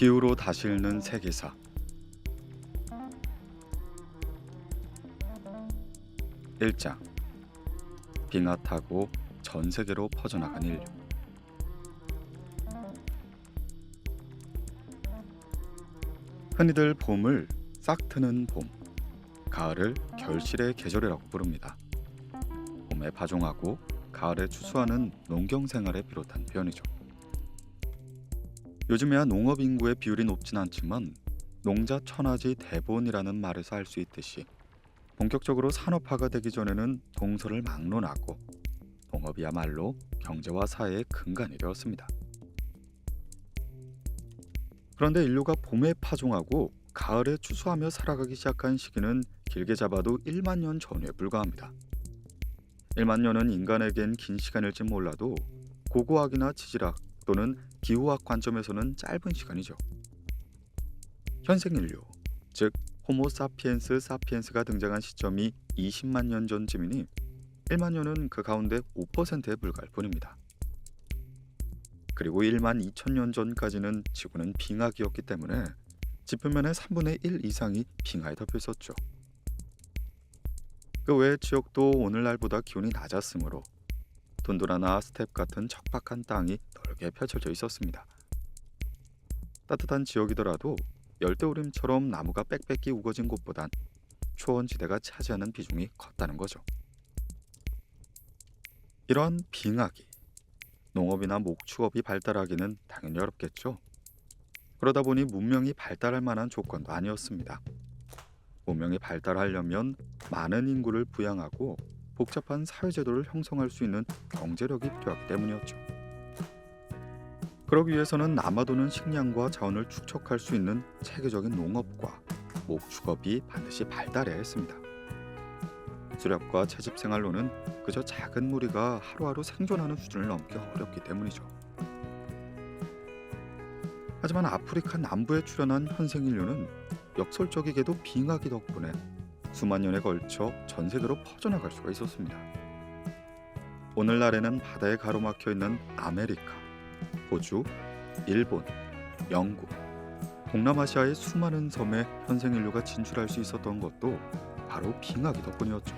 기후로 다시 읽는 세계사. 1장. 빙하 타고 전 세계로 퍼져나간 인류. 흔히들 봄을 싹 트는 봄, 가을을 결실의 계절이라고 부릅니다. 봄에 파종하고 가을에 추수하는 농경생활에 비롯한 표현이죠. 요즘에야 농업 인구의 비율이 높진 않지만 농자 천하지 대본이라는 말에서 알 수 있듯이 본격적으로 산업화가 되기 전에는 동서를 막론하고 농업이야말로 경제와 사회의 근간이 되었습니다. 그런데 인류가 봄에 파종하고 가을에 추수하며 살아가기 시작한 시기는 길게 잡아도 1만 년 전후에 불과합니다. 1만 년은 인간에겐 긴 시간일지 몰라도 고고학이나 지질학 또는 기후학 관점에서는 짧은 시간이죠. 현생 인류, 즉 호모 사피엔스 사피엔스가 등장한 시점이 20만 년 전쯤이니 1만 년은 그 가운데 5%에 불과할 뿐입니다. 그리고 1만 2천 년 전까지는 지구는 빙하기였기 때문에 지표면의 3분의 1 이상이 빙하에 덮여 있었죠. 그 외의 지역도 오늘날보다 기온이 낮았으므로 툰드라나 스텝 같은 척박한 땅이 넓게 펼쳐져 있었습니다. 따뜻한 지역이더라도 열대우림처럼 나무가 빽빽히 우거진 곳보단 초원지대가 차지하는 비중이 컸다는 거죠. 이러한 빙하기, 농업이나 목축업이 발달하기는 당연히 어렵겠죠. 그러다 보니 문명이 발달할 만한 조건도 아니었습니다. 문명이 발달하려면 많은 인구를 부양하고 복잡한 사회제도를 형성할 수 있는 경제력이 필요하기 때문이었죠. 그러기 위해서는 남아도는 식량과 자원을 축적할 수 있는 체계적인 농업과 목축업이 반드시 발달해야 했습니다. 수렵과 채집 생활로는 그저 작은 무리가 하루하루 생존하는 수준을 넘기 어렵기 때문이죠. 하지만 아프리카 남부에 출현한 현생 인류는 역설적이게도 빙하기 덕분에 수만 년에 걸쳐 전 세계로 퍼져나갈 수가 있었습니다. 오늘날에는 바다에 가로막혀 있는 아메리카, 호주, 일본, 영국, 동남아시아의 수많은 섬에 현생 인류가 진출할 수 있었던 것도 바로 빙하기 덕분이었죠.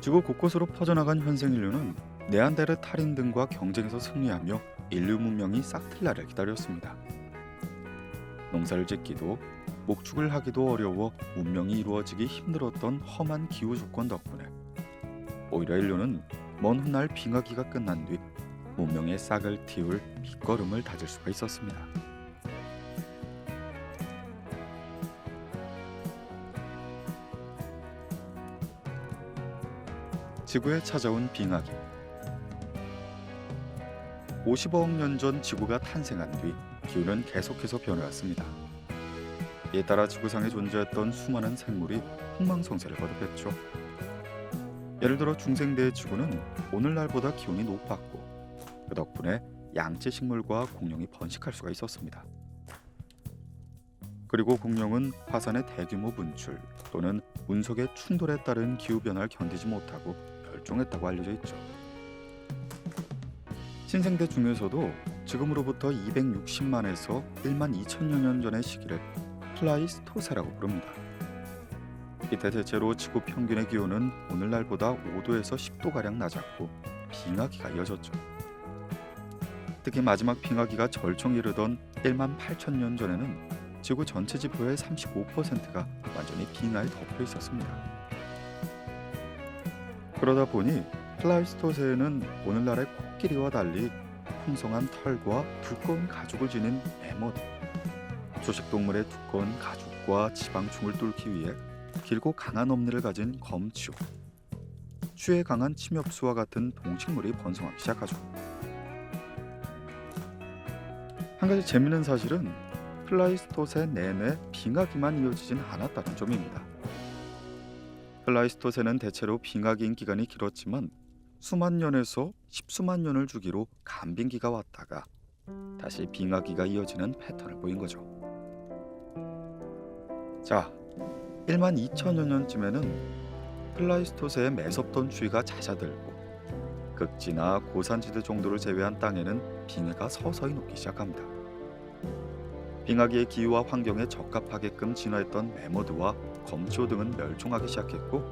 지구 곳곳으로 퍼져나간 현생 인류는 네안데르탈인 등과 경쟁에서 승리하며 인류 문명이 싹틀 날을 기다렸습니다. 농사를 짓기도 목축을 하기도 어려워 문명이 이루어지기 힘들었던 험한 기후 조건 덕분에 오히려 인류는 먼 훗날 빙하기가 끝난 뒤 문명의 싹을 틔울 밑거름을 다질 수가 있었습니다. 지구에 찾아온 빙하기. 50억 년 전 지구가 탄생한 뒤 기후는 계속해서 변해왔습니다. 이에 따라 지구상에 존재했던 수많은 생물이 흥망성쇠를 거듭했죠. 예를 들어 중생대의 지구는 오늘날보다 기온이 높았고 그 덕분에 양치 식물과 공룡이 번식할 수가 있었습니다. 그리고 공룡은 화산의 대규모 분출 또는 운석의 충돌에 따른 기후변화를 견디지 못하고 멸종했다고 알려져 있죠. 신생대 중에서도 지금으로부터 260만에서 1만 2천여 년 전의 시기를 플라이스토세라고 부릅니다. 이때 대체로 지구 평균의 기온은 오늘날보다 5도에서 10도가량 낮았고 빙하기가 이어졌죠. 특히 마지막 빙하기가 절정에 이르던 1만 8천 년 전에는 지구 전체 지표의 35%가 완전히 빙하에 덮여 있었습니다. 그러다 보니 플라이스토세에는 오늘날의 코끼리와 달리 풍성한 털과 두꺼운 가죽을 지닌 매머드, 초식동물의 두꺼운 가죽과 지방층을 뚫기 위해 길고 강한 엄니를 가진 검치우, 추에 강한 침엽수와 같은 동식물이 번성하기 시작하죠. 한 가지 재미있는 사실은 플라이스토세 내내 빙하기만 이어지진 않았다는 점입니다. 플라이스토세는 대체로 빙하기인 기간이 길었지만 수만 년에서 십수만 년을 주기로 간빙기가 왔다가 다시 빙하기가 이어지는 패턴을 보인 거죠. 자, 1만 2천여 년쯤에는 플라이스토세의 매섭던 추위가 잦아들고 극지나 고산지대 정도를 제외한 땅에는 빙하가 서서히 녹기 시작합니다. 빙하기의 기후와 환경에 적합하게끔 진화했던 매머드와 검치호 등은 멸종하기 시작했고,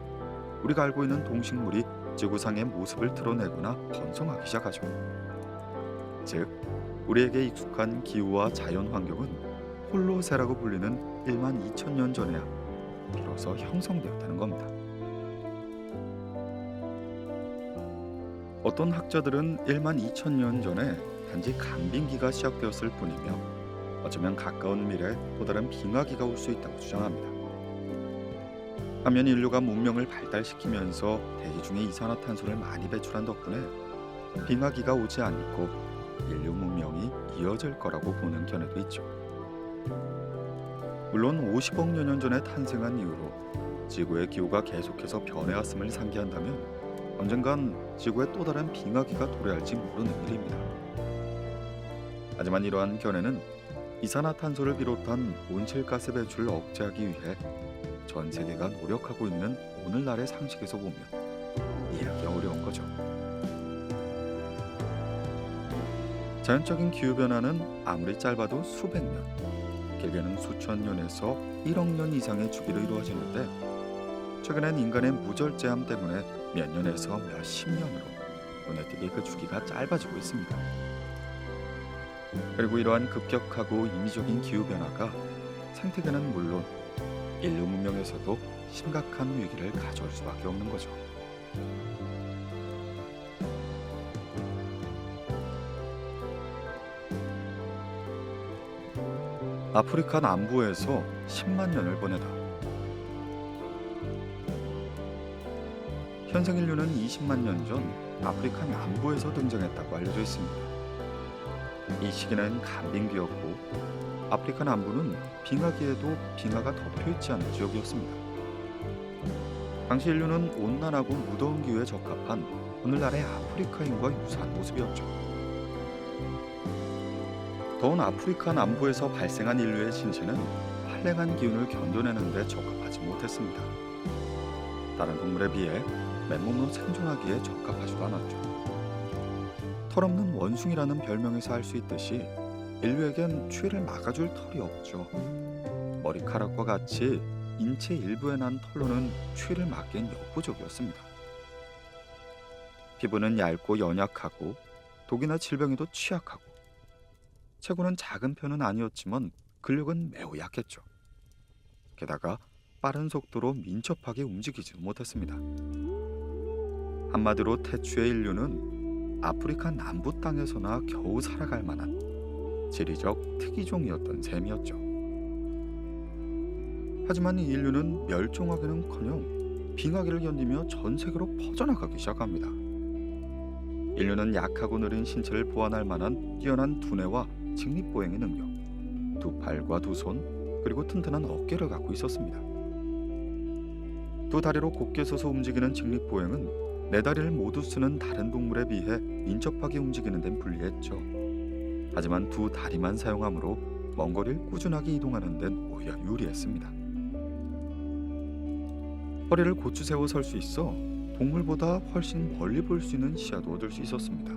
우리가 알고 있는 동식물이 지구상의 모습을 드러내거나 번성하기 시작하죠. 즉, 우리에게 익숙한 기후와 자연 환경은 홀로세라고 불리는 1만 2천 년 전에야 비로소 형성되었다는 겁니다. 어떤 학자들은 1만 2천 년 전에 단지 간빙기가 시작되었을 뿐이며, 어쩌면 가까운 미래에 또 다른 빙하기가 올 수 있다고 주장합니다. 반면 인류가 문명을 발달시키면서 대기 중에 이산화탄소를 많이 배출한 덕분에 빙하기가 오지 않고 인류 문명이 이어질 거라고 보는 견해도 있죠. 물론 50억 년 전에 탄생한 이후로 지구의 기후가 계속해서 변해왔음을 상기한다면 언젠간 지구에 또 다른 빙하기가 도래할지 모르는 일입니다. 하지만 이러한 견해는 이산화탄소를 비롯한 온실가스 배출을 억제하기 위해 전 세계가 노력하고 있는 오늘날의 상식에서 보면 이해하기 어려운 거죠. 자연적인 기후변화는 아무리 짧아도 수백 년, 길게는 수천 년에서 1억 년 이상의 주기로 이루어지는데, 최근엔 인간의 무절제함 때문에 몇 년에서 몇십 년으로 눈에 띄게 그 주기가 짧아지고 있습니다. 그리고 이러한 급격하고 인위적인 기후변화가 생태계는 물론 인류 문명에서도 심각한 위기를 가져올 수밖에 없는 거죠. 아프리카 남부에서 10만 년을 보내다. 현생 인류는 20만 년 전 아프리카 남부에서 등장했다고 알려져 있습니다. 이 시기는 간빙기였고, 아프리카 남부는 빙하기에도 빙하가 덮여있지 않은 지역이었습니다. 당시 인류는 온난하고 무더운 기후에 적합한 오늘날의 아프리카인과 유사한 모습이었죠. 더운 아프리카 남부에서 발생한 인류의 신체는 활랭한 기운을 견뎌내는 데 적합하지 못했습니다. 다른 동물에 비해 맨몸으로 생존하기에 적합하지도 않았죠. 털없는 원숭이라는 별명에서 알 수 있듯이 인류에겐 추위를 막아줄 털이 없죠. 머리카락과 같이 인체 일부에 난 털로는 추위를 막기엔 역부족이었습니다. 피부는 얇고 연약하고 독이나 질병에도 취약하고, 체구는 작은 편은 아니었지만 근력은 매우 약했죠. 게다가 빠른 속도로 민첩하게 움직이지도 못했습니다. 한마디로 태초의 인류는 아프리카 남부 땅에서나 겨우 살아갈 만한 지리적 특이종이었던 셈이었죠. 하지만 이 인류는 멸종하기는커녕 빙하기를 견디며 전 세계로 퍼져나가기 시작합니다. 인류는 약하고 느린 신체를 보완할 만한 뛰어난 두뇌와 직립보행의 능력, 두 팔과 두 손, 그리고 튼튼한 어깨를 갖고 있었습니다. 두 다리로 곧게 서서 움직이는 직립보행은 네 다리를 모두 쓰는 다른 동물에 비해 민첩하게 움직이는 데는 불리했죠. 하지만 두 다리만 사용하므로 먼 거리를 꾸준하게 이동하는 데는 오히려 유리했습니다. 허리를 고추 세워 설 수 있어 동물보다 훨씬 멀리 볼 수 있는 시야도 얻을 수 있었습니다.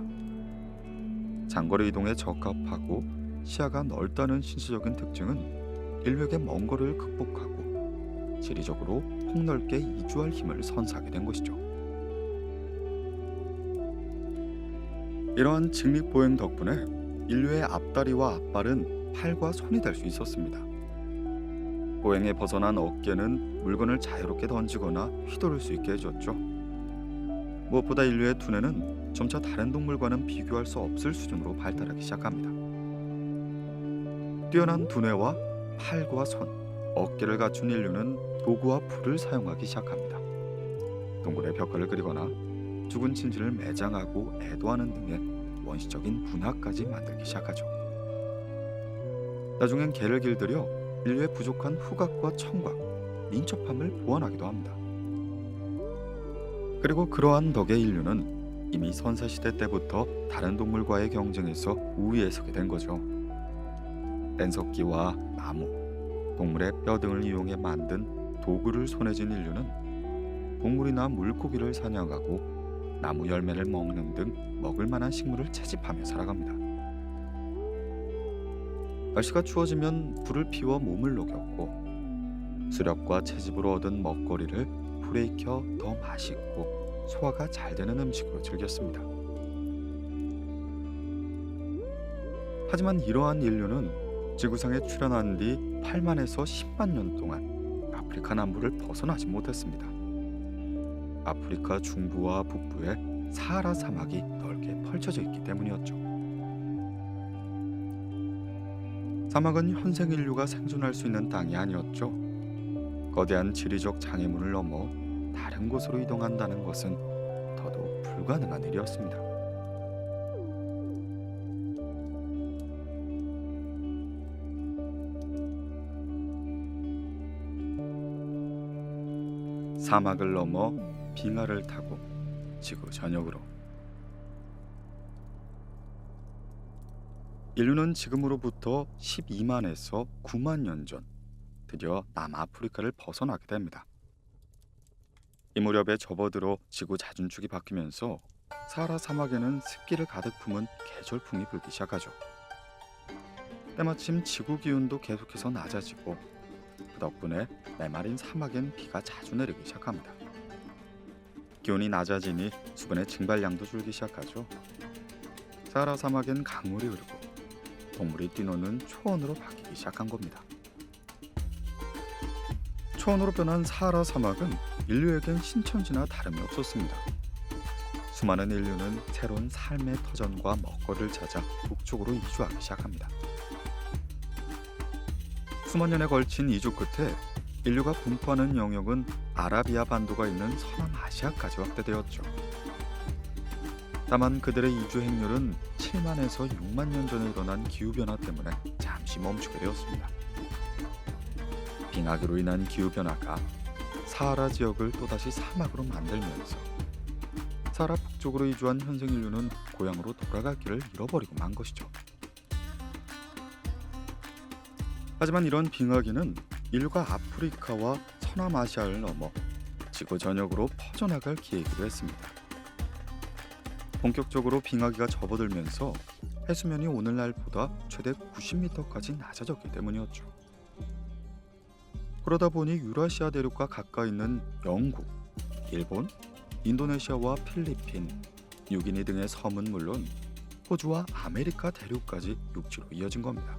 장거리 이동에 적합하고 시야가 넓다는 신체적인 특징은 인류에게 먼 거리를 극복하고 지리적으로 폭넓게 이주할 힘을 선사하게 된 것이죠. 이러한 직립보행 덕분에 인류의 앞다리와 앞발은 팔과 손이 될 수 있었습니다. 보행에 벗어난 어깨는 물건을 자유롭게 던지거나 휘두를 수 있게 해줬죠. 무엇보다 인류의 두뇌는 점차 다른 동물과는 비교할 수 없을 수준으로 발달하기 시작합니다. 뛰어난 두뇌와 팔과 손, 어깨를 갖춘 인류는 도구와 풀을 사용하기 시작합니다. 동굴의 벽화를 그리거나 죽은 친지를 매장하고 애도하는 등의 원시적인 문화까지 만들기 시작하죠. 나중엔 개를 길들여 인류의 부족한 후각과 청각, 민첩함을 보완하기도 합니다. 그리고 그러한 덕에 인류는 이미 선사시대 때부터 다른 동물과의 경쟁에서 우위에 서게 된 거죠. 뗀석기와 나무, 동물의 뼈 등을 이용해 만든 도구를 손에 쥔 인류는 동물이나 물고기를 사냥하고 나무 열매를 먹는 등 먹을 만한 식물을 채집하며 살아갑니다. 날씨가 추워지면 불을 피워 몸을 녹였고 수렵과 채집으로 얻은 먹거리를 불에 익혀 더 맛있고 소화가 잘 되는 음식으로 즐겼습니다. 하지만 이러한 인류는 지구상에 출현한 뒤 8만에서 10만 년 동안 아프리카 남부를 벗어나지 못했습니다. 아프리카 중부와 북부에 사하라 사막이 넓게 펼쳐져 있기 때문이었죠. 사막은 현생 인류가 생존할 수 있는 땅이 아니었죠. 거대한 지리적 장애물을 넘어 다른 곳으로 이동한다는 것은 더더욱 불가능한 일이었습니다. 사막을 넘어 빙하를 타고 지구 전역으로. 인류는 지금으로부터 12만에서 9만 년 전 드디어 남아프리카를 벗어나게 됩니다. 이 무렵에 접어들어 지구 자준축이 바뀌면서 사하라 사막에는 습기를 가득 품은 계절풍이 불기 시작하죠. 때마침 지구 기온도 계속해서 낮아지고 그 덕분에 메마른 사막엔 비가 자주 내리기 시작합니다. 기온이 낮아지니 수분의 증발량도 줄기 시작하죠. 사하라 사막엔 강물이 흐르고 동물이 뛰노는 초원으로 바뀌기 시작한 겁니다. 초원으로 변한 사하라 사막은 인류에겐 신천지나 다름이 없었습니다. 수많은 인류는 새로운 삶의 터전과 먹거리를 찾아 북쪽으로 이주하기 시작합니다. 수만 년에 걸친 이주 끝에 인류가 분포하는 영역은 아라비아 반도가 있는 서남아시아까지 확대되었죠. 다만 그들의 이주 행렬은 7만에서 6만 년 전에 일어난 기후변화 때문에 잠시 멈추게 되었습니다. 빙하기로 인한 기후변화가 사하라 지역을 또다시 사막으로 만들면서 사하라 북쪽으로 이주한 현생 인류는 고향으로 돌아갈 길을 잃어버리고 만 것이죠. 하지만 이런 빙하기는 인류가 아프리카와 서남아시아를 넘어 지구 전역으로 퍼져나갈 기회이기도 했습니다. 본격적으로 빙하기가 접어들면서 해수면이 오늘날보다 최대 90m까지 낮아졌기 때문이었죠. 그러다 보니 유라시아 대륙과 가까이 있는 영국, 일본, 인도네시아와 필리핀, 뉴기니 등의 섬은 물론 호주와 아메리카 대륙까지 육지로 이어진 겁니다.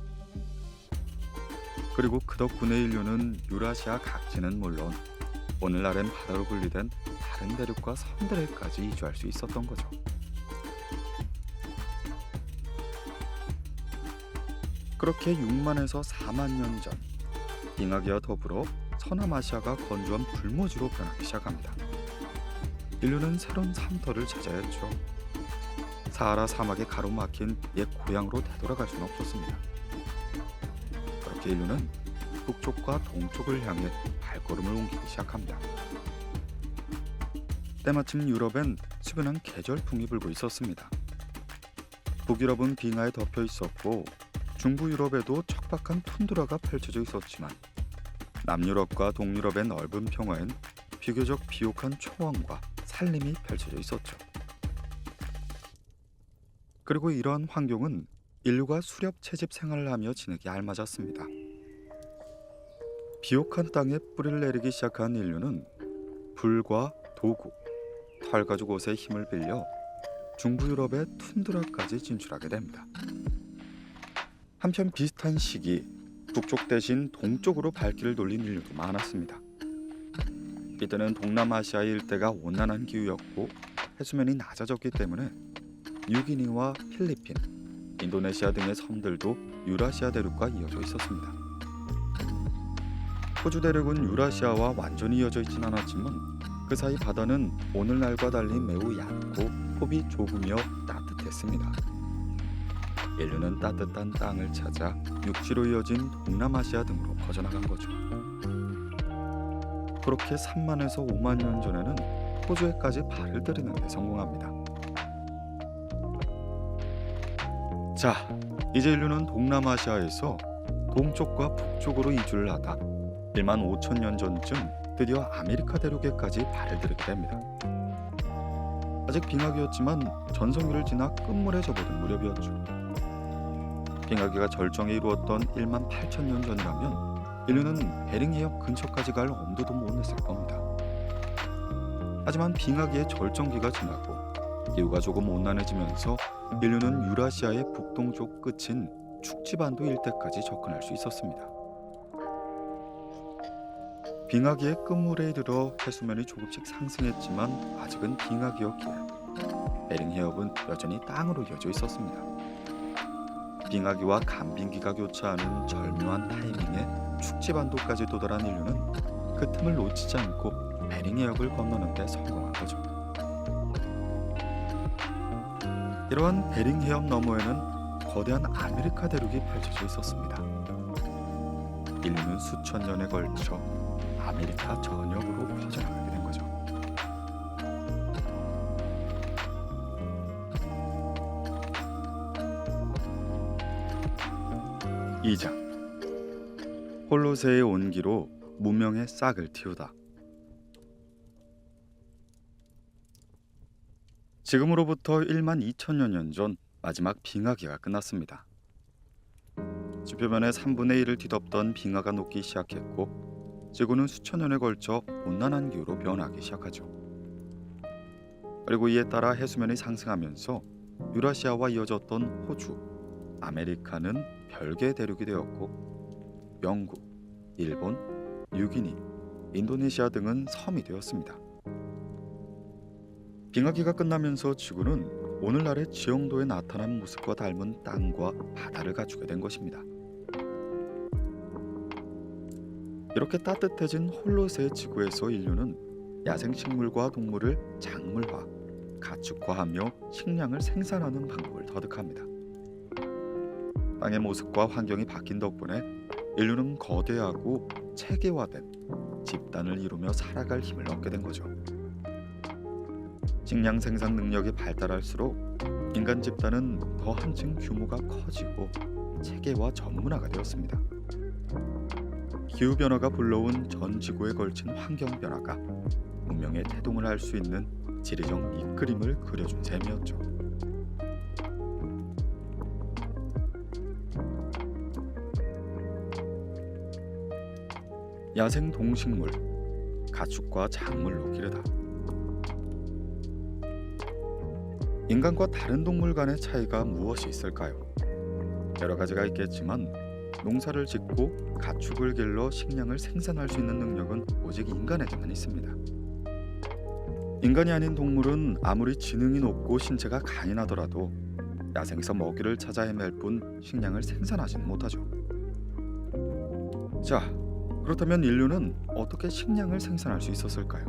그리고 그 덕분에 인류는 유라시아 각지는 물론 오늘날엔 바다로 분리된 다른 대륙과 섬들에까지 이주할 수 있었던 거죠. 그렇게 6만에서 4만 년 전 빙하기와 더불어 서남아시아가 건조한 불모지로 변하기 시작합니다. 인류는 새로운 삶터를 찾아야 했죠. 사하라 사막에 가로막힌 옛 고향으로 되돌아갈 수는 없었습니다. 그렇게 인류는 북쪽과 동쪽을 향해 발걸음을 옮기기 시작합니다. 때마침 유럽엔 수변한 계절풍이 불고 있었습니다. 북유럽은 빙하에 덮여 있었고 중부 유럽에도 척박한 툰드라가 펼쳐져 있었지만 남유럽과 동유럽의 넓은 평화엔 비교적 비옥한 초원과 산림이 펼쳐져 있었죠. 그리고 이러한 환경은 인류가 수렵 채집 생활을 하며 지내기 알맞았습니다. 비옥한 땅에 뿌리를 내리기 시작한 인류는 불과 도구, 털가죽 옷의 힘을 빌려 중부 유럽의 툰드라까지 진출하게 됩니다. 한편 비슷한 시기 북쪽 대신 동쪽으로 발길을 돌린 인류도 많았습니다. 이때는 동남아시아 일대가 온난한 기후였고 해수면이 낮아졌기 때문에 뉴기니와 필리핀, 인도네시아 등의 섬들도 유라시아 대륙과 이어져 있었습니다. 호주 대륙은 유라시아와 완전히 이어져 있진 않았지만 그 사이 바다는 오늘날과 달리 매우 얕고 폭이 좁으며 따뜻했습니다. 인류는 따뜻한 땅을 찾아 육지로 이어진 동남아시아 등으로 퍼져나간 거죠. 그렇게 3만에서 5만 년 전에는 호주에까지 발을 들이는 데 성공합니다. 자, 이제 인류는 동남아시아에서 동쪽과 북쪽으로 이주를 하다 1만 5천 년 전쯤 드디어 아메리카 대륙에까지 발을 들이게 됩니다. 아직 빙하기였지만 전성기를 지나 끝물에 접어든 무렵이었죠. 빙하기가 절정에 이루었던 1만 8천 년 전이라면 인류는 베링 해협 근처까지 갈 엄두도 못 냈을 겁니다. 하지만 빙하기의 절정기가 지나고 기후가 조금 온난해지면서 인류는 유라시아의 북동쪽 끝인 축지반도 일대까지 접근할 수 있었습니다. 빙하기의 끝물에 이르러 해수면이 조금씩 상승했지만 아직은 빙하기였기에 베링 해협은 여전히 땅으로 이어져 있었습니다. 빙하기와 간빙기가 교차하는 절묘한 타이밍에 축지반도까지 도달한 인류는 그 틈을 놓치지 않고 베링 해협을 건너는 데 성공한 거죠. 이러한 베링 해협 너머에는 거대한 아메리카 대륙이 펼쳐져 있었습니다. 인류는 수천 년에 걸쳐 아메리카 전역으로 퍼져나가게 된 거죠. 이장 홀로세의 온기로 문명의 싹을 틔우다. 지금으로부터 1만 2천여 년 전 마지막 빙하기가 끝났습니다. 지표면의 3분의 1을 뒤덮던 빙하가 녹기 시작했고 지구는 수천 년에 걸쳐 온난한 기후로 변하기 시작하죠. 그리고 이에 따라 해수면이 상승하면서 유라시아와 이어졌던 호주, 아메리카는 별개의 대륙이 되었고 영국, 일본, 뉴기니, 인도네시아 등은 섬이 되었습니다. 빙하기가 끝나면서 지구는 오늘날의 지형도에 나타난 모습과 닮은 땅과 바다를 갖추게 된 것입니다. 이렇게 따뜻해진 홀로세 지구에서 인류는 야생식물과 동물을 작물화, 가축화하며 식량을 생산하는 방법을 터득합니다. 땅의 모습과 환경이 바뀐 덕분에 인류는 거대하고 체계화된 집단을 이루며 살아갈 힘을 얻게 된 거죠. 식량 생산 능력이 발달할수록 인간 집단은 더 한층 규모가 커지고 체계화 전문화가 되었습니다. 기후변화가 불러온 전 지구에 걸친 환경변화가 문명의 태동을 할 수 있는 지리적 밑그림을 그려준 셈이었죠. 야생 동식물, 가축과 작물로 기르다. 인간과 다른 동물 간의 차이가 무엇이 있을까요? 여러 가지가 있겠지만 농사를 짓고 가축을 길러 식량을 생산할 수 있는 능력은 오직 인간에게만 있습니다. 인간이 아닌 동물은 아무리 지능이 높고 신체가 강인하더라도 야생에서 먹이를 찾아 헤맬 뿐 식량을 생산하지는 못하죠. 자, 그렇다면 인류는 어떻게 식량을 생산할 수 있었을까요?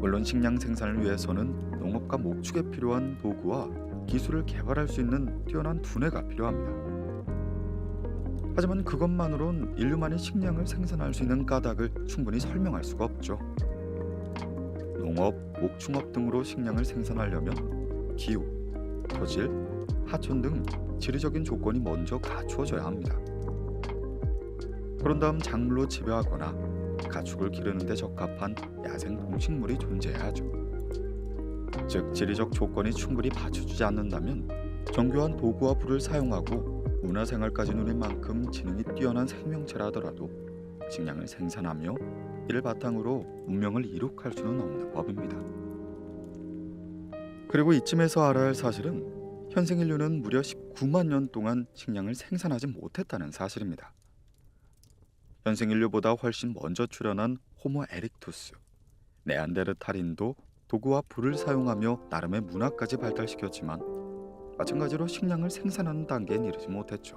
물론 식량 생산을 위해서는 농업과 목축에 필요한 도구와 기술을 개발할 수 있는 뛰어난 두뇌가 필요합니다. 하지만 그것만으론 인류만이 식량을 생산할 수 있는 까닭을 충분히 설명할 수가 없죠. 농업, 목축업 등으로 식량을 생산하려면 기후, 토질, 하천 등 지리적인 조건이 먼저 갖추어져야 합니다. 그런 다음 작물로 재배하거나 가축을 기르는 데 적합한 야생 동식물이 존재해야 하죠. 즉 지리적 조건이 충분히 받쳐주지 않는다면 정교한 도구와 불을 사용하고 문화생활까지 누릴 만큼 지능이 뛰어난 생명체라 하더라도 식량을 생산하며 이를 바탕으로 문명을 이룩할 수는 없는 법입니다. 그리고 이쯤에서 알아야 할 사실은 현생 인류는 무려 19만 년 동안 식량을 생산하지 못했다는 사실입니다. 현생 인류보다 훨씬 먼저 출현한 호모 에릭투스, 네안데르탈인도 도구와 불을 사용하며 나름의 문화까지 발달시켰지만 마찬가지로 식량을 생산하는 단계에 이르지 못했죠.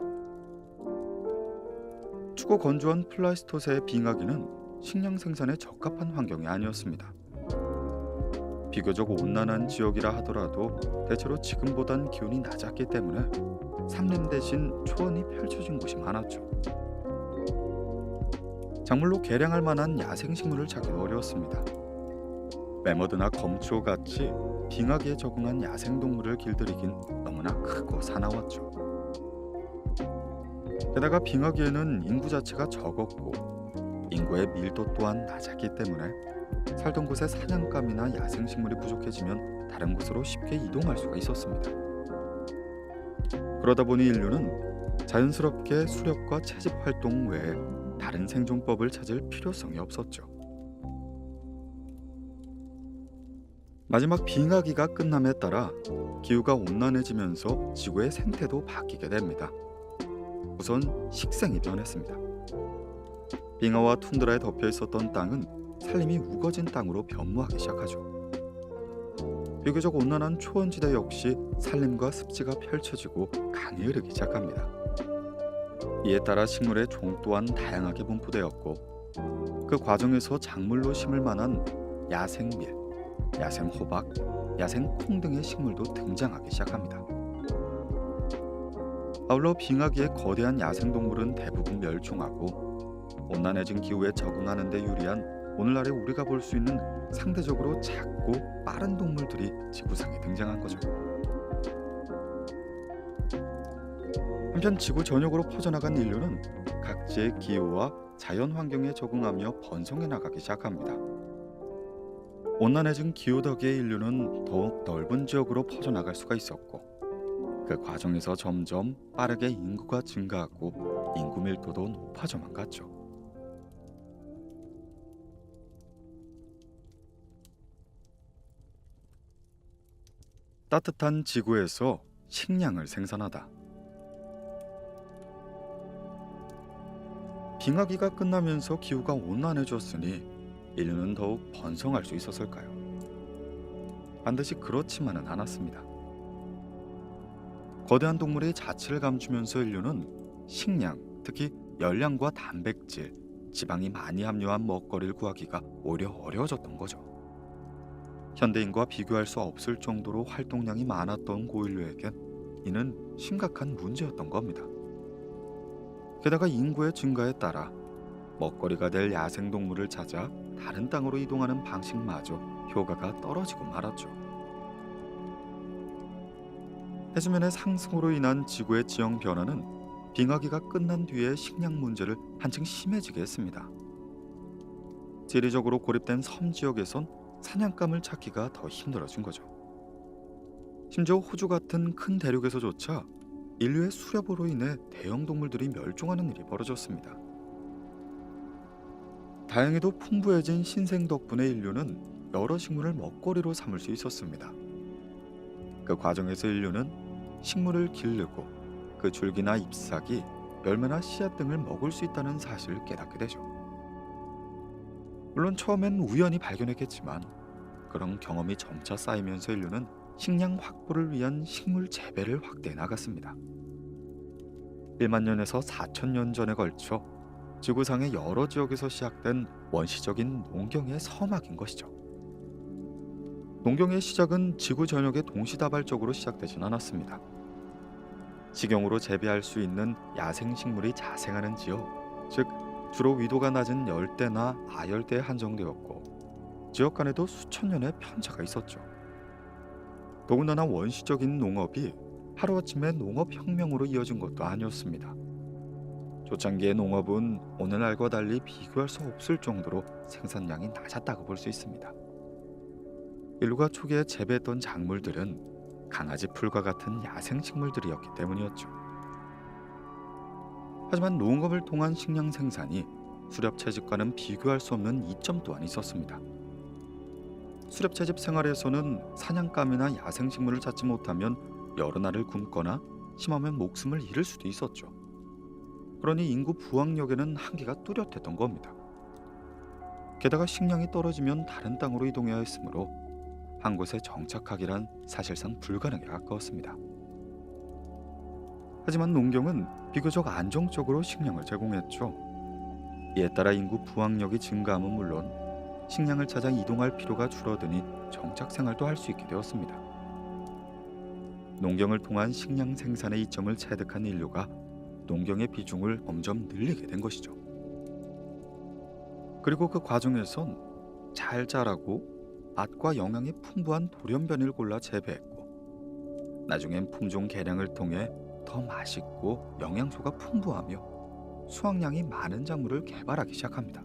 춥고 건조한 플라이스토세의 빙하기는 식량 생산에 적합한 환경이 아니었습니다. 비교적 온난한 지역이라 하더라도 대체로 지금보단 기온이 낮았기 때문에 산림 대신 초원이 펼쳐진 곳이 많았죠. 작물로 개량할 만한 야생식물을 찾기도 어려웠습니다. 매머드나 검초같이 빙하기에 적응한 야생동물을 길들이긴 너무나 크고 사나웠죠. 게다가 빙하기에는 인구 자체가 적었고 인구의 밀도 또한 낮았기 때문에 살던 곳에 사냥감이나 야생식물이 부족해지면 다른 곳으로 쉽게 이동할 수가 있었습니다. 그러다 보니 인류는 자연스럽게 수렵과 채집 활동 외에 다른 생존법을 찾을 필요성이 없었죠. 마지막 빙하기가 끝남에 따라 기후가 온난해지면서 지구의 생태도 바뀌게 됩니다. 우선 식생이 변했습니다. 빙하와 툰드라에 덮여 있었던 땅은 산림이 우거진 땅으로 변모하기 시작하죠. 비교적 온난한 초원지대 역시 산림과 습지가 펼쳐지고 강이 흐르기 시작합니다. 이에 따라 식물의 종 또한 다양하게 분포되었고, 그 과정에서 작물로 심을 만한 야생밀, 야생호박, 야생콩 등의 식물도 등장하기 시작합니다. 아울러 빙하기의 거대한 야생동물은 대부분 멸종하고, 온난해진 기후에 적응하는 데 유리한 오늘날의 우리가 볼 수 있는 상대적으로 작고 빠른 동물들이 지구상에 등장한 거죠. 한편 지구 전역으로 퍼져나간 인류는 각지의 기후와 자연 환경에 적응하며 번성해 나가기 시작합니다. 온난해진 기후 덕에 인류는 더욱 넓은 지역으로 퍼져나갈 수가 있었고, 그 과정에서 점점 빠르게 인구가 증가하고 인구 밀도도 높아져만 갔죠. 따뜻한 지구에서 식량을 생산하다. 빙하기가 끝나면서 기후가 온난해졌으니 인류는 더욱 번성할 수 있었을까요? 반드시 그렇지만은 않았습니다. 거대한 동물의 자취를 감추면서 인류는 식량, 특히 열량과 단백질, 지방이 많이 함유한 먹거리를 구하기가 오히려 어려워졌던 거죠. 현대인과 비교할 수 없을 정도로 활동량이 많았던 고인류에겐 이는 심각한 문제였던 겁니다. 게다가 인구의 증가에 따라 먹거리가 될 야생동물을 찾아 다른 땅으로 이동하는 방식마저 효과가 떨어지고 말았죠. 해수면의 상승으로 인한 지구의 지형 변화는 빙하기가 끝난 뒤에 식량 문제를 한층 심해지게 했습니다. 지리적으로 고립된 섬 지역에선 사냥감을 찾기가 더 힘들어진 거죠. 심지어 호주 같은 큰 대륙에서조차 인류의 수렵으로 인해 대형 동물들이 멸종하는 일이 벌어졌습니다. 다행히도 풍부해진 신생 덕분에 인류는 여러 식물을 먹거리로 삼을 수 있었습니다. 그 과정에서 인류는 식물을 기르고 그 줄기나 잎사귀, 열매나 씨앗 등을 먹을 수 있다는 사실을 깨닫게 되죠. 물론 처음엔 우연히 발견했겠지만 그런 경험이 점차 쌓이면서 인류는 식량 확보를 위한 식물 재배를 확대해 나갔습니다. 1만 년에서 4천 년 전에 걸쳐 지구상의 여러 지역에서 시작된 원시적인 농경의 서막인 것이죠. 농경의 시작은 지구 전역에 동시다발적으로 시작되진 않았습니다. 식용으로 재배할 수 있는 야생식물이 자생하는 지역, 즉 주로 위도가 낮은 열대나 아열대에 한정되었고, 지역 간에도 수천 년의 편차가 있었죠. 더군다나 원시적인 농업이 하루아침에 농업혁명으로 이어진 것도 아니었습니다. 초창기의 농업은 오늘날과 달리 비교할 수 없을 정도로 생산량이 낮았다고 볼 수 있습니다. 인류가 초기에 재배했던 작물들은 강아지 풀과 같은 야생식물들이었기 때문이었죠. 하지만 농업을 통한 식량 생산이 수렵 채집과는 비교할 수 없는 이점 또한 있었습니다. 수렵 채집 생활에서는 사냥감이나 야생식물을 찾지 못하면 여러 날을 굶거나 심하면 목숨을 잃을 수도 있었죠. 그러니 인구 부항력에는 한계가 뚜렷했던 겁니다. 게다가 식량이 떨어지면 다른 땅으로 이동해야 했으므로 한 곳에 정착하기란 사실상 불가능에 가까웠습니다. 하지만 농경은 비교적 안정적으로 식량을 제공했죠. 이에 따라 인구 부항력이 증가함은 물론 식량을 찾아 이동할 필요가 줄어드니 정착 생활도 할 수 있게 되었습니다. 농경을 통한 식량 생산의 이점을 체득한 인류가 농경의 비중을 점점 늘리게 된 것이죠. 그리고 그 과정에선 잘 자라고 맛과 영양이 풍부한 돌연변이를 골라 재배했고, 나중엔 품종 개량을 통해 더 맛있고 영양소가 풍부하며 수확량이 많은 작물을 개발하기 시작합니다.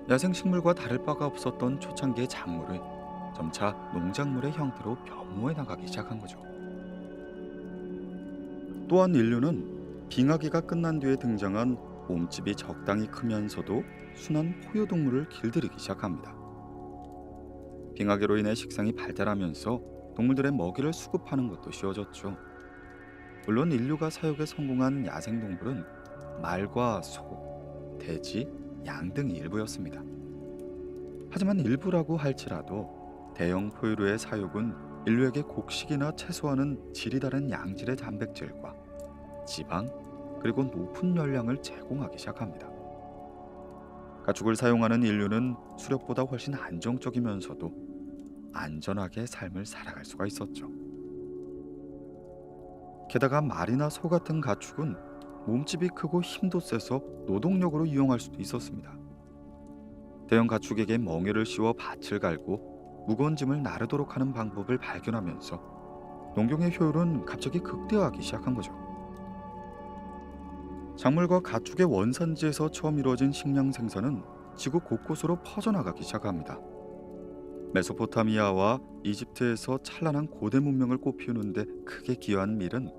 야생식물과 다를 바가 없었던 초창기의 작물이 점차 농작물의 형태로 변모해 나가기 시작한 거죠. 또한 인류는 빙하기가 끝난 뒤에 등장한 몸집이 적당히 크면서도 순한 포유동물을 길들이기 시작합니다. 빙하기로 인해 식상이 발달하면서 동물들의 먹이를 수급하는 것도 쉬워졌죠. 물론 인류가 사육에 성공한 야생동물은 말과 소, 돼지, 양 등이 일부였습니다. 하지만 일부라고 할지라도 대형 포유류의 사육은 인류에게 곡식이나 채소와는 질이 다른 양질의 단백질과 지방, 그리고 높은 열량을 제공하기 시작합니다. 가축을 사용하는 인류는 수렵보다 훨씬 안정적이면서도 안전하게 삶을 살아갈 수가 있었죠. 게다가 말이나 소 같은 가축은 몸집이 크고 힘도 세서 노동력으로 이용할 수도 있었습니다. 대형 가축에게 멍에를 씌워 밭을 갈고 무거운 짐을 나르도록 하는 방법을 발견하면서 농경의 효율은 갑자기 극대화하기 시작한 거죠. 작물과 가축의 원산지에서 처음 이루어진 식량 생산은 지구 곳곳으로 퍼져나가기 시작합니다. 메소포타미아와 이집트에서 찬란한 고대 문명을 꽃피우는데 크게 기여한 밀은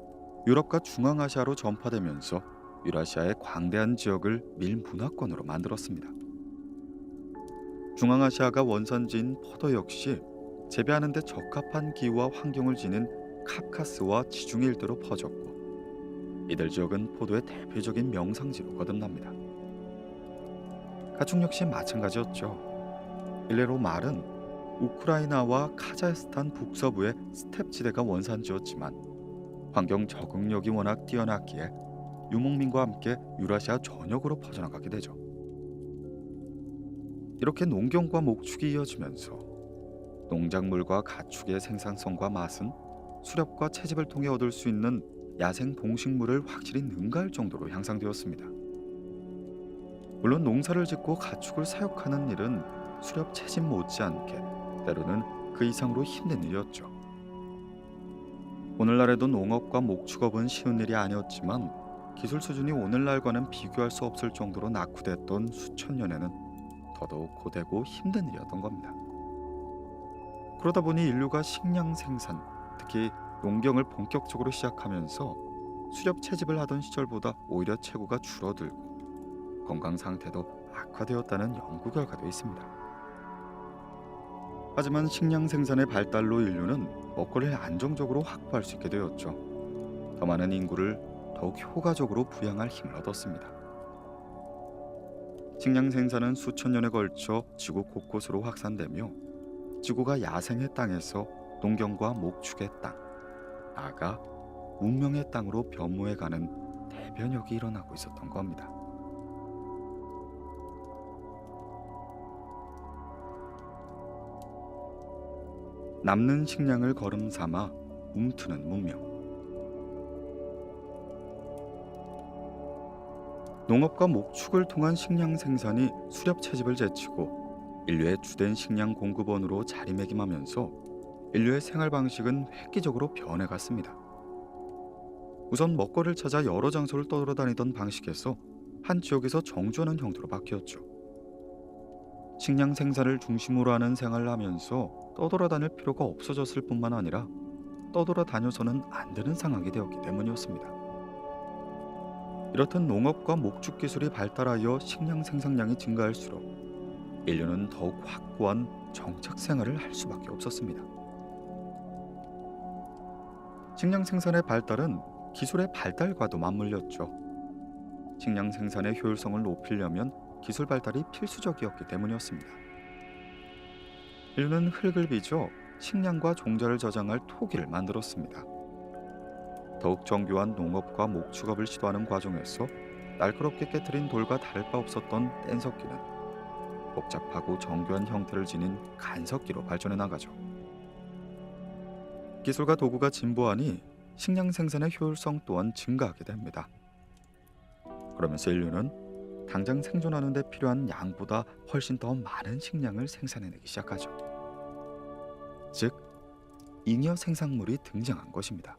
유럽과 중앙아시아로 전파되면서 유라시아의 광대한 지역을 밀 문화권으로 만들었습니다. 중앙아시아가 원산지인 포도 역시 재배하는 데 적합한 기후와 환경을 지닌 카카스와 지중해 일대로 퍼졌고, 이들 지역은 포도의 대표적인 명상지로 거듭납니다. 가축 역시 마찬가지였죠. 일례로 말은 우크라이나와 카자흐스탄 북서부의 스텝지대가 원산지였지만 환경 적응력이 워낙 뛰어났기에 유목민과 함께 유라시아 전역으로 퍼져나가게 되죠. 이렇게 농경과 목축이 이어지면서 농작물과 가축의 생산성과 맛은 수렵과 채집을 통해 얻을 수 있는 야생 동식물을 확실히 능가할 정도로 향상되었습니다. 물론 농사를 짓고 가축을 사육하는 일은 수렵 채집 못지않게 때로는 그 이상으로 힘든 일이었죠. 오늘날에도 농업과 목축업은 쉬운 일이 아니었지만 기술 수준이 오늘날과는 비교할 수 없을 정도로 낙후됐던 수천 년에는 더더욱 고되고 힘든 일이었던 겁니다. 그러다 보니 인류가 식량 생산, 특히 농경을 본격적으로 시작하면서 수렵 채집을 하던 시절보다 오히려 체구가 줄어들고 건강 상태도 악화되었다는 연구 결과도 있습니다. 하지만 식량 생산의 발달로 인류는 먹거리를 안정적으로 확보할 수 있게 되었죠. 더 많은 인구를 더욱 효과적으로 부양할 힘을 얻었습니다. 식량 생산은 수천 년에 걸쳐 지구 곳곳으로 확산되며 지구가 야생의 땅에서 농경과 목축의 땅, 나아가 문명의 땅으로 변모해가는 대변혁이 일어나고 있었던 겁니다. 남는 식량을 거름 삼아 움트는 문명. 농업과 목축을 통한 식량 생산이 수렵 채집을 제치고 인류의 주된 식량 공급원으로 자리매김하면서 인류의 생활 방식은 획기적으로 변해갔습니다. 우선 먹거리를 찾아 여러 장소를 떠돌아다니던 방식에서 한 지역에서 정주하는 형태로 바뀌었죠. 식량 생산을 중심으로 하는 생활을 하면서 떠돌아다닐 필요가 없어졌을 뿐만 아니라 떠돌아다녀서는 안 되는 상황이 되었기 때문이었습니다. 이렇듯 농업과 목축 기술이 발달하여 식량 생산량이 증가할수록 인류는 더욱 확고한 정착 생활을 할 수밖에 없었습니다. 식량 생산의 발달은 기술의 발달과도 맞물렸죠. 식량 생산의 효율성을 높이려면 기술 발달이 필수적이었기 때문이었습니다. 인류는 흙을 빚어 식량과 종자를 저장할 토기를 만들었습니다. 더욱 정교한 농업과 목축업을 시도하는 과정에서 날카롭게 깨트린 돌과 다를 바 없었던 뗀석기는 복잡하고 정교한 형태를 지닌 간석기로 발전해 나가죠. 기술과 도구가 진보하니 식량 생산의 효율성 또한 증가하게 됩니다. 그러면서 인류는 당장 생존하는 데 필요한 양보다 훨씬 더 많은 식량을 생산해내기 시작하죠. 즉, 잉여 생산물이 등장한 것입니다.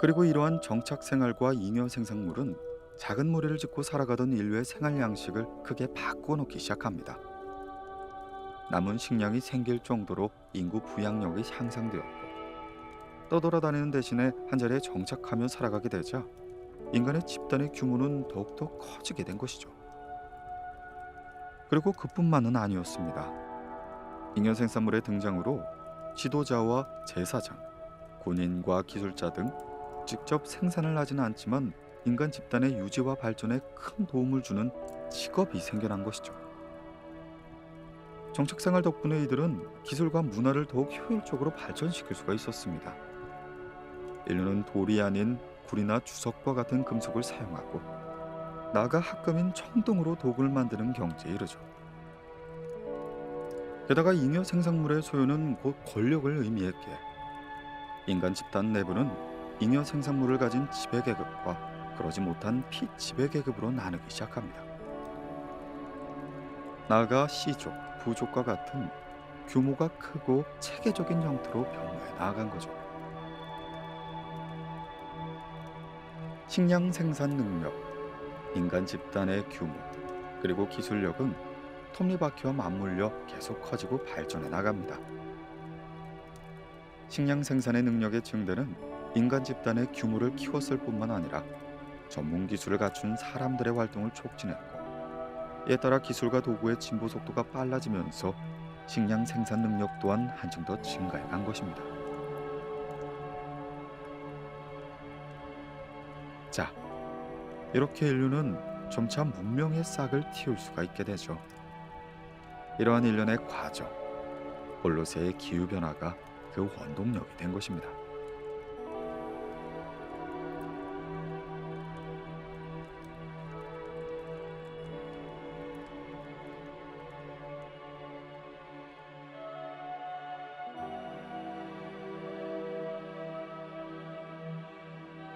그리고 이러한 정착 생활과 잉여 생산물은 작은 무리를 짓고 살아가던 인류의 생활 양식을 크게 바꾸어 놓기 시작합니다. 남은 식량이 생길 정도로 인구 부양력이 향상되었고, 떠돌아다니는 대신에 한자리에 정착하며 살아가게 되자 인간의 집단의 규모는 더욱더 커지게 된 것이죠. 그리고 그뿐만은 아니었습니다. 잉여 생산물의 등장으로 지도자와 제사장, 군인과 기술자 등 직접 생산을 하지는 않지만 인간 집단의 유지와 발전에 큰 도움을 주는 직업이 생겨난 것이죠. 정착생활 덕분에 이들은 기술과 문화를 더욱 효율적으로 발전시킬 수가 있었습니다. 인류는 돌이 아닌 구리나 주석과 같은 금속을 사용하고 나아가 합금인 청동으로 도구를 만드는 경지에 이르죠. 게다가 잉여 생산물의 소유는 곧 권력을 의미했기에 인간 집단 내부는 잉여 생산물을 가진 지배계급과 그러지 못한 피지배계급으로 나누기 시작합니다. 나아가 C족, 부족과 같은 규모가 크고 체계적인 형태로 변모해 나아간 거죠. 식량 생산 능력, 인간 집단의 규모, 그리고 기술력은 톱니바퀴와 맞물려 계속 커지고 발전해 나갑니다. 식량 생산의 능력의 증대는 인간 집단의 규모를 키웠을 뿐만 아니라 전문 기술을 갖춘 사람들의 활동을 촉진했고, 이에 따라 기술과 도구의 진보 속도가 빨라지면서 식량 생산 능력 또한 한층 더 증가해 간 것입니다. 자, 이렇게 인류는 점차 문명의 싹을 틔울 수가 있게 되죠. 이러한 일련의 과정, 홀로세의 기후변화가 그 원동력이 된 것입니다.